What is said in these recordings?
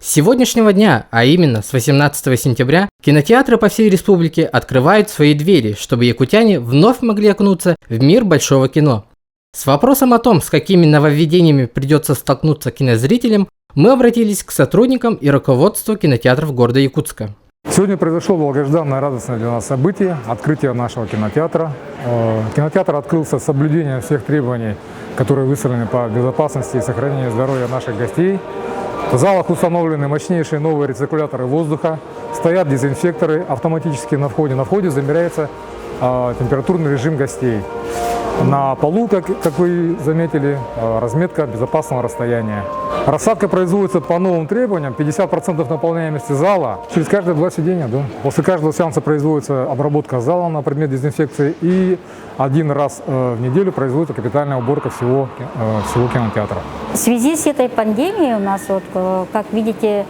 С сегодняшнего дня, а именно с 18 сентября, кинотеатры по всей республике открывают свои двери, чтобы якутяне вновь могли окунуться в мир большого кино. С вопросом о том, с какими нововведениями придется столкнуться кинозрителям, мы обратились к сотрудникам и руководству кинотеатров города Якутска. Сегодня произошло долгожданное, радостное для нас событие – открытие нашего кинотеатра. Кинотеатр открылся с соблюдением всех требований, которые выставлены по безопасности и сохранению здоровья наших гостей. В залах установлены мощнейшие новые рециркуляторы воздуха, стоят дезинфекторы автоматически на входе. На входе замеряется температурный режим гостей. На полу, как вы заметили, разметка безопасного расстояния. Рассадка производится по новым требованиям, 50% наполняемости зала через каждые 2 сидения. Да. После каждого сеанса производится обработка зала на предмет дезинфекции, и один раз в неделю производится капитальная уборка всего кинотеатра. В связи с этой пандемией у нас, как видите,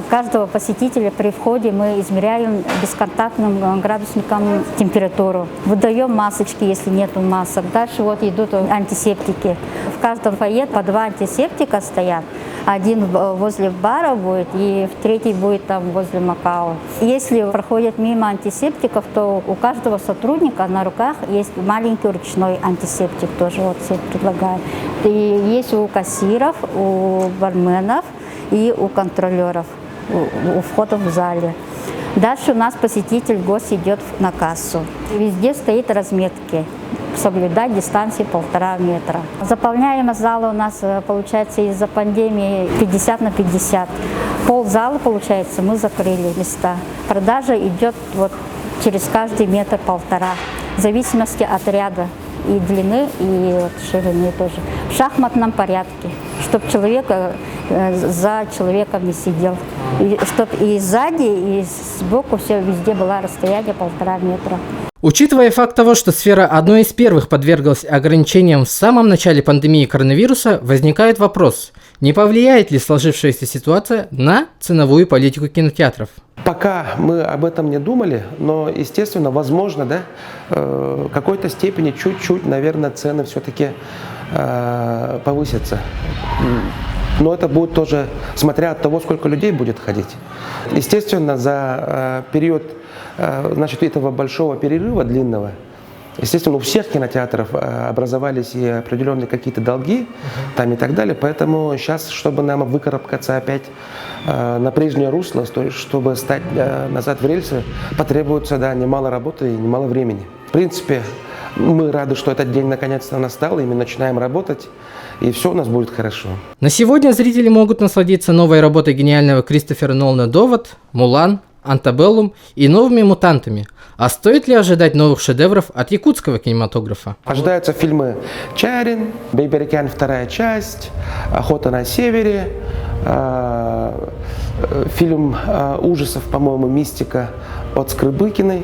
каждого посетителя при входе мы измеряем бесконтактным градусником температуру. Выдаем масочки, если нет масок. Дальше идут антисептики. В каждом фойе по 2 антисептика стоят. Один возле бара будет, и третий будет там возле Макао. Если проходят мимо антисептиков, то у каждого сотрудника на руках есть маленький ручной антисептик, тоже всем предлагаю. И есть у кассиров, у барменов и у контролеров у входа в зале. Дальше у нас посетитель, гость идет на кассу. Везде стоит разметки. Соблюдать дистанцию 1,5 метра. Заполняемость зала у нас получается из-за пандемии 50 на 50. Пол зала, получается, мы закрыли места. Продажа идет через каждый метр 1,5, в зависимости от ряда и длины, и ширины тоже. В шахматном порядке, чтобы человек за человеком не сидел. И чтобы и сзади, и сбоку все везде было расстояние 1,5 метра. Учитывая факт того, что сфера одной из первых подверглась ограничениям в самом начале пандемии коронавируса, возникает вопрос, не повлияет ли сложившаяся ситуация на ценовую политику кинотеатров? Пока мы об этом не думали, но, естественно, возможно, в какой-то степени чуть-чуть, наверное, цены все-таки повысятся. Но это будет тоже смотря от того, сколько людей будет ходить. Естественно, за период этого большого перерыва длинного, естественно, у всех кинотеатров образовались и определенные какие-то долги там и так далее. Поэтому сейчас, чтобы нам выкарабкаться опять на прежнее русло, чтобы стать назад в рельсы, потребуется немало работы и немало времени. В принципе, мы рады, что этот день наконец-то настал, и мы начинаем работать, и все у нас будет хорошо. На сегодня зрители могут насладиться новой работой гениального Кристофера Нолана «Довод», «Мулан», «Антебеллум» и новыми «Мутантами». А стоит ли ожидать новых шедевров от якутского кинематографа? Ожидаются фильмы «Чарин», «Бейберикян» 2 часть, «Охота на севере», фильм ужасов, по-моему, «Мистика» от Скрыбыкиной.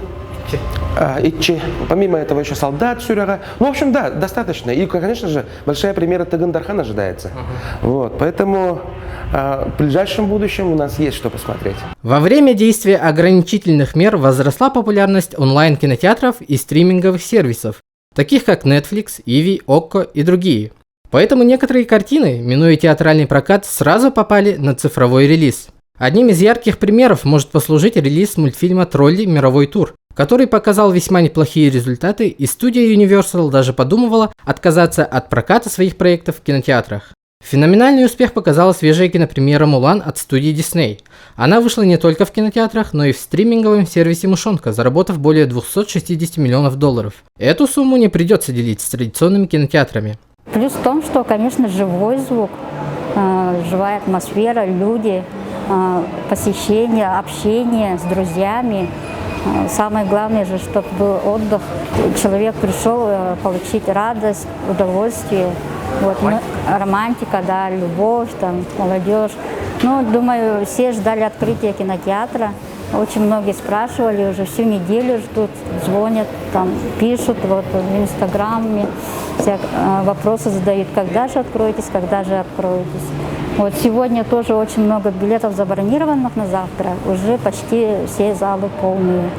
Итчи. Помимо этого еще «Солдат» Сюряга. В общем, да, достаточно. И, конечно же, большая премьера Тагын Дархан ожидается. Поэтому в ближайшем будущем у нас есть что посмотреть. Во время действия ограничительных мер возросла популярность онлайн-кинотеатров и стриминговых сервисов, таких как Netflix, Ivi, Okko и другие. Поэтому некоторые картины, минуя театральный прокат, сразу попали на цифровой релиз. Одним из ярких примеров может послужить релиз мультфильма «Тролли. Мировой тур», который показал весьма неплохие результаты, и студия Universal даже подумывала отказаться от проката своих проектов в кинотеатрах. Феноменальный успех показала свежая кинопремьера «Мулан» от студии Disney. Она вышла не только в кинотеатрах, но и в стриминговом сервисе Мушонка, заработав более $260 миллионов. Эту сумму не придется делить с традиционными кинотеатрами. Плюс в том, что, конечно, живой звук, живая атмосфера, люди, посещение, общение с друзьями. Самое главное же, чтобы был отдых. Человек пришел получить радость, удовольствие. Романтика, любовь, молодежь. Думаю, все ждали открытия кинотеатра. Очень многие спрашивали, уже всю неделю ждут, звонят, пишут в Инстаграме, вопросы задают, когда же откроетесь, когда же откроетесь. Сегодня тоже очень много билетов забронированных на завтра, уже почти все залы полные.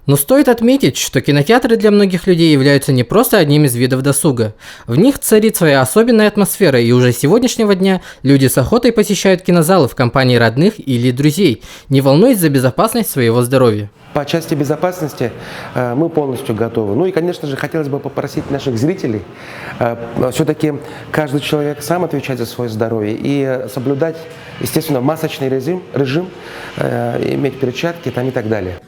Но стоит отметить, что кинотеатры для многих людей являются не просто одним из видов досуга. В них царит своя особенная атмосфера, и уже с сегодняшнего дня люди с охотой посещают кинозалы в компании родных или друзей, не волнуясь за безопасность своего здоровья. По части безопасности мы полностью готовы. Ну и, конечно же, хотелось бы попросить наших зрителей все-таки каждый человек сам отвечать за свое здоровье и соблюдать, естественно, масочный режим, иметь перчатки там и так далее.